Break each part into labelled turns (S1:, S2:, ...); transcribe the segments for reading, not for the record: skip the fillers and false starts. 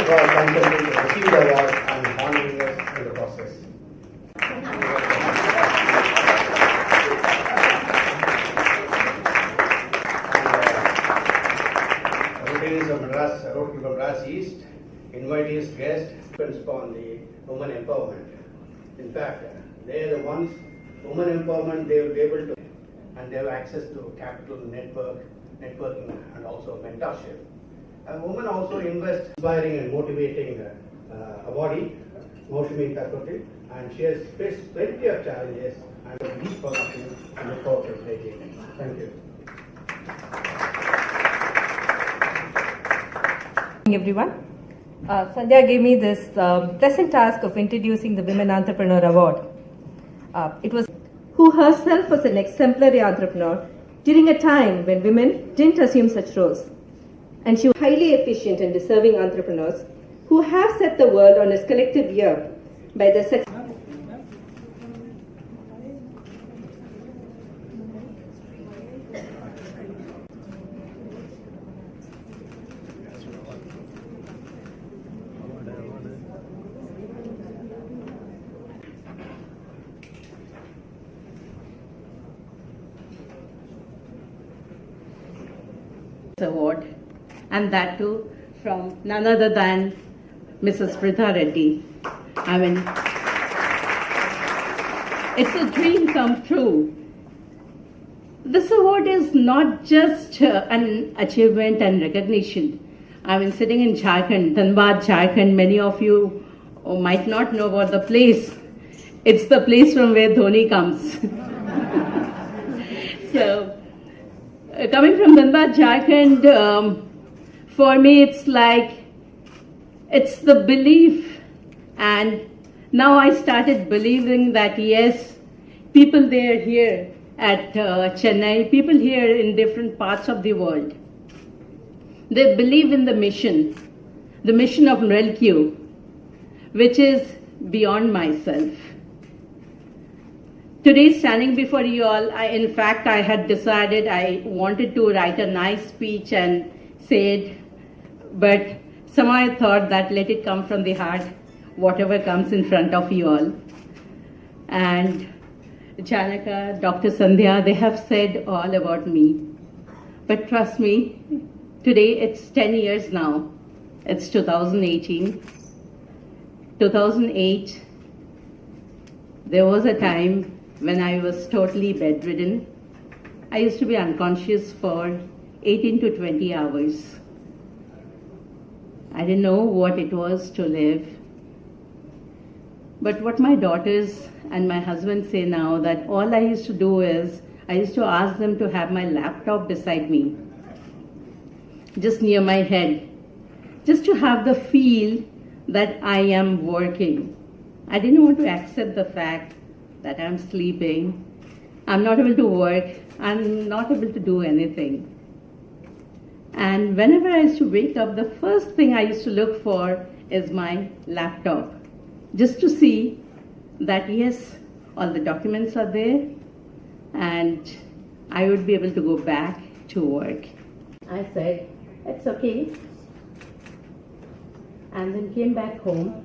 S1: our consultant to receive the award and honoring us in the process. Rotary from Madras East invite his guest upon the women empowerment. In fact, they are the ones, women empowerment, they will be able to, and they have access to capital, networking, and also mentorship. And women also invest, inspiring and motivating awardee, Maushumi, thakutra, and she has faced plenty of challenges and these positions and look forward to taking it. Thank you.
S2: Everyone. Sandhya gave me this pleasant task of introducing the Women Entrepreneur Award. It was who herself was an exemplary entrepreneur during a time when women didn't assume such roles. And she was highly efficient and deserving entrepreneurs who have set the world on its collective ear by their success.
S3: Award, and that too from none other than Mrs. Pritha Reddy. I mean, it's a dream come true. This award is not just an achievement and recognition. I mean, sitting in Jharkhand, Dhanbad, Jharkhand, many of you might not know about the place. It's the place from where Dhoni comes. So, coming from Dhanbad, Jharkhand, for me it's like, it's the belief, and now I started believing that yes, people there here at Chennai, people here in different parts of the world, they believe in the mission of rescue, which is beyond myself. Today, standing before you all, in fact, I had decided I wanted to write a nice speech and say it, but somehow I thought that let it come from the heart, whatever comes in front of you all. And Janaka, Dr. Sandhya, they have said all about me. But trust me, today it's 10 years now. It's 2018. 2008, there was a time when I was totally bedridden. I used to be unconscious for 18 to 20 hours. I didn't know what it was to live. But what my daughters and my husband say now, that all I used to do is, I used to ask them to have my laptop beside me, just near my head, just to have the feel that I am working. I didn't want to accept the fact that I'm sleeping, I'm not able to work, I'm not able to do anything. And whenever I used to wake up, the first thing I used to look for is my laptop, just to see that yes, all the documents are there and I would be able to go back to work. I said, it's okay. And then came back home.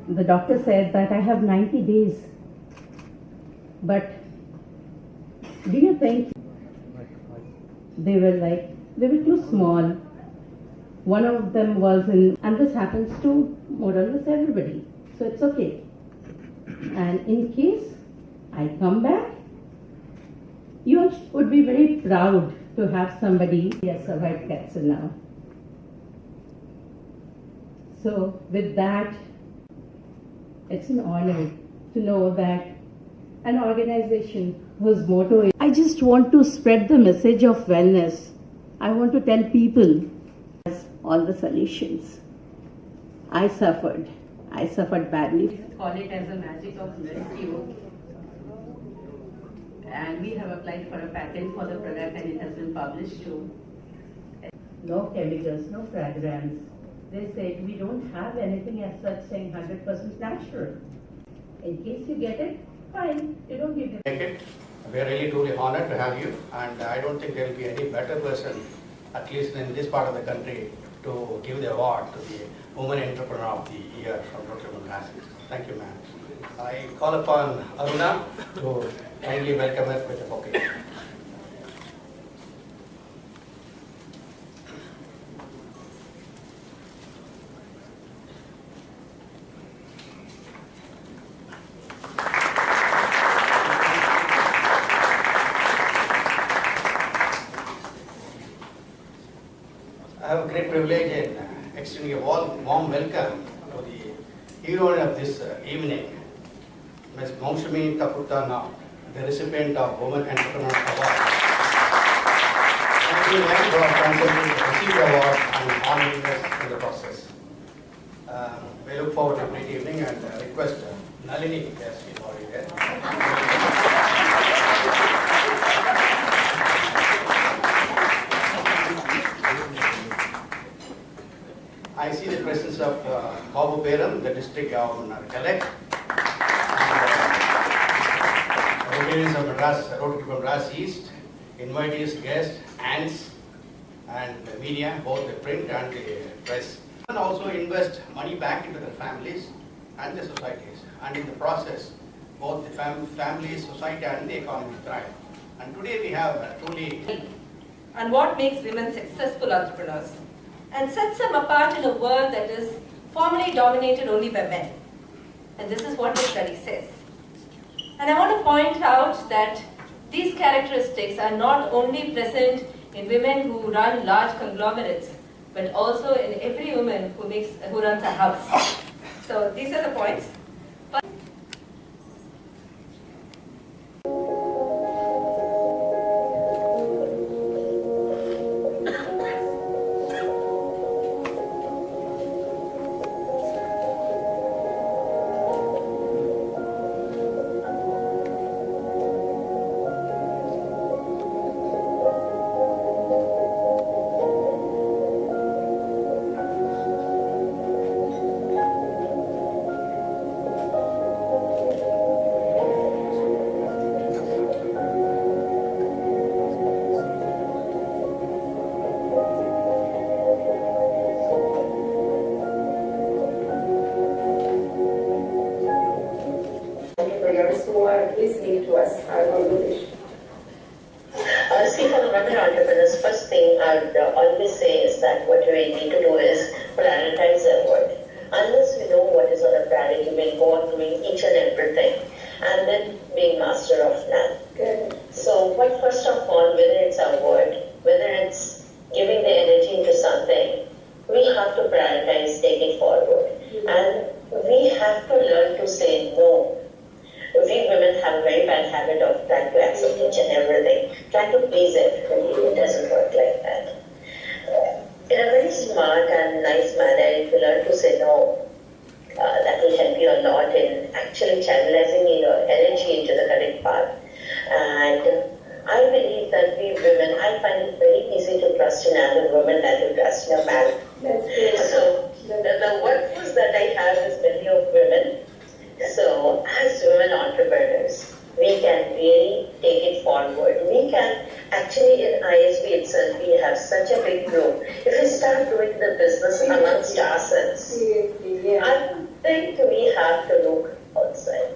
S3: The doctor said that I have 90 days. But do you think they were too small? One of them was in, and this happens to more or less everybody. So it's okay. And in case I come back, you would be very proud to have somebody who has survived cancer now. So with that, it's an honor to know that an organization whose motto is, I just want to spread the message of wellness. I want to tell people all the solutions. I suffered badly. We call it as a magic of rescue. And we have applied for a patent for the product and it has been published too. No chemicals, no fragrance. They said we don't have anything as such saying 100% natural. In case you get it, fine. You don't get it.
S1: We are really truly honored to have you, and I don't think there will be any better person, at least in this part of the country, to give the award to the Woman Entrepreneur of the Year from Rotary Madras. Thank you, ma'am. I call upon Aruna to kindly welcome us with a bouquet. I have a great privilege in extending a warm welcome to the heroine of this evening, Ms. Maushumi now, the recipient of Women Entrepreneur Award. Thank you, ma'am, for contributing to receive the award and honoring us in the process. We look forward to a great evening and request Nalini, yes, she's already there. I see the presence of Babu Beram, the district governor-elect, Rotary of Madras East, invitees, guests, aunts, and the media, both the print and the press. And also invest money back into their families and the societies. And in the process, both the families, society, and the economy thrive. And today we have truly...
S2: And what makes women successful entrepreneurs and sets them apart in a world that is formerly dominated only by men. And this is what the study says. And I want to point out that these characteristics are not only present in women who run large conglomerates, but also in every woman who runs a house. So these are the points.
S4: Who are listening to us, our conversation.
S5: See, for women entrepreneurs, first thing I would always say is that what we need to do is prioritize our work. Unless we know what is our priority, we'll go on doing each and everything and then being master of none.
S4: Good.
S5: So, but first of all, whether it's our word, whether it's giving the energy into something, we have to prioritize, take it forward. And we have to learn to say no. We women have a very bad habit of trying to accept each and everything, trying to please everybody. It doesn't work like that. In a very smart and nice manner, if you learn to say no, that will help you a lot in actually channelizing your energy into the correct path. And I believe that we women, I find it very easy to trust in other women than to trust in a man. So the workforce that I have is many of women. So, as women entrepreneurs, we can really take it forward. We can actually, in ISB itself, we have such a big group. If we start doing the business amongst ourselves,
S4: Seriously, yeah.
S5: I think we have to look outside.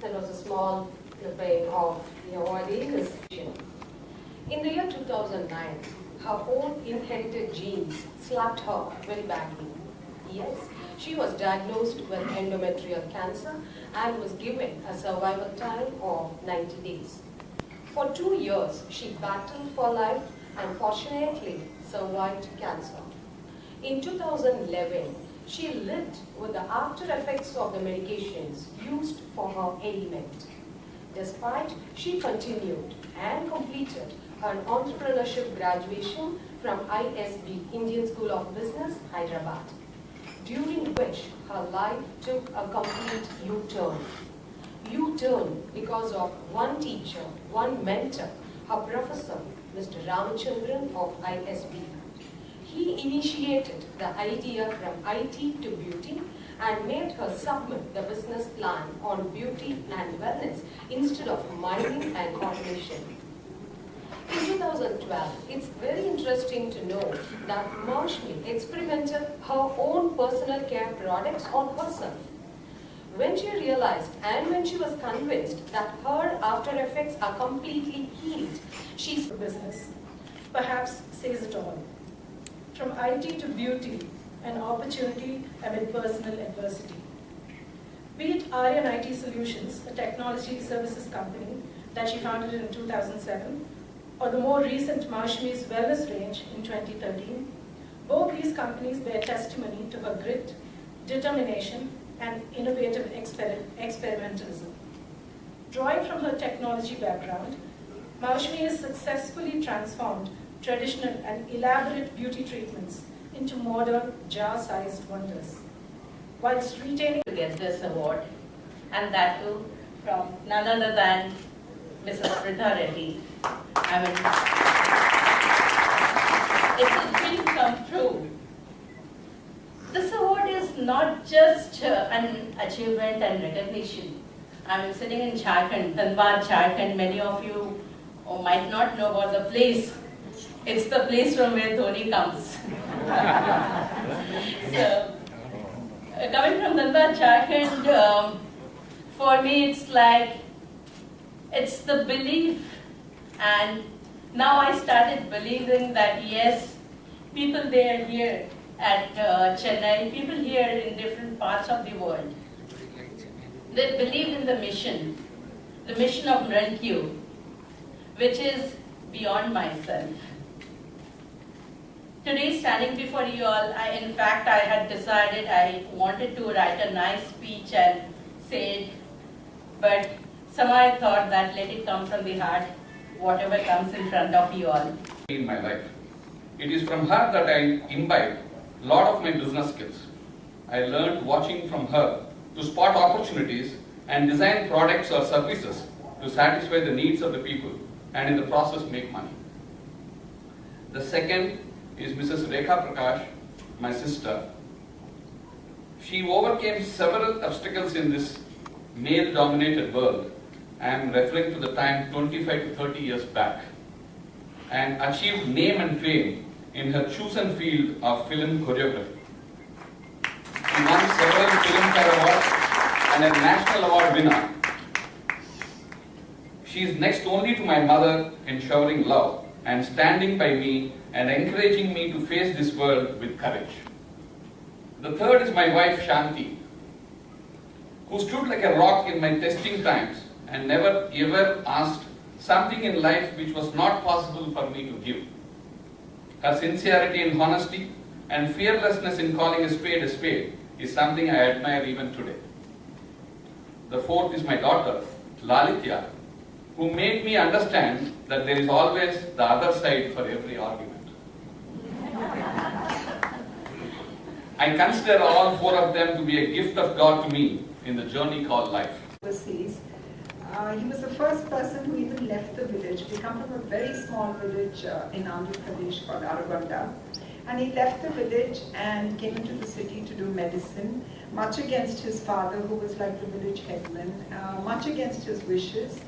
S6: That was a small clipping of the awardee. In the year 2009, her own inherited genes slapped her very badly. Yes, she was diagnosed with endometrial cancer and was given a survival time of 90 days. For 2 years, she battled for life and fortunately survived cancer. In 2011, she lived with the after effects of the medications used for her ailment. Despite, she continued and completed her entrepreneurship graduation from ISB, Indian School of Business, Hyderabad, during which her life took a complete U-turn. U-turn because of one teacher, one mentor, her professor, Mr. Ramachandran of ISB. He initiated the idea from IT to beauty and made her submit the business plan on beauty and wellness instead of mining and automation. In 2012, it's very interesting to know that Maushumi experimented her own personal care products on herself. When she realized and when she was convinced that her after effects are completely healed, she's
S7: business perhaps says it all. From IT to beauty, an opportunity amid personal adversity. Be it Aryan IT Solutions, a technology services company that she founded in 2007, or the more recent Maushumi's Wellness range in 2013, both these companies bear testimony to her grit, determination, and innovative experimentalism. Drawing from her technology background, Maushumi has successfully transformed traditional and elaborate beauty treatments into modern, jar-sized wonders, whilst retaining
S3: To get this award, and that too from none other than Mrs. Pritha Reddy. I mean, it's a dream come true. This award is not just an achievement and recognition. I'm sitting in Jharkhand, Dhanbad, Jharkhand. Many of you might not know about the place. It's the place from where Dhoni comes. So, coming from Dhanbad, Jharkhand, for me it's like, it's the belief, and now I started believing that yes, people there here at Chennai, people here in different parts of the world, they believe in the mission of Mrityu, which is beyond myself. Today, standing before you all, in fact, I had decided I wanted to write a nice speech and say it, but somehow I thought that let it come from the heart, whatever comes in front of you all.
S8: In my life, it is from her that I imbibe a lot of my business skills. I learned watching from her to spot opportunities and design products or services to satisfy the needs of the people and in the process make money. The second is Mrs. Rekha Prakash, my sister. She overcame several obstacles in this male-dominated world. I am referring to the time 25 to 30 years back, and achieved name and fame in her chosen field of film choreography. She won several Filmfare Awards and a National Award winner. She is next only to my mother in showering love and standing by me and encouraging me to face this world with courage. The third is my wife Shanti, who stood like a rock in my testing times and never ever asked something in life which was not possible for me to give. Her sincerity and honesty and fearlessness in calling a spade is something I admire even today. The fourth is my daughter, Lalitya, who made me understand that there is always the other side for every argument. I consider all four of them to be a gift of God to me in the journey called life.
S9: Overseas. He was the first person who even left the village. We come from a very small village in Andhra Pradesh called Araganda. And he left the village and came into the city to do medicine, much against his father, who was like the village headman, much against his wishes.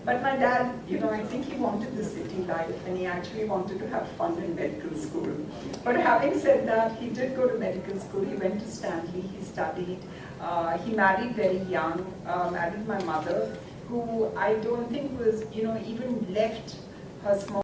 S9: But my dad, I think he wanted the city life, and he actually wanted to have fun in medical school. But having said that, he did go to medical school. He went to Stanley, he studied. He married very young, married my mother, who I don't think was, even left her small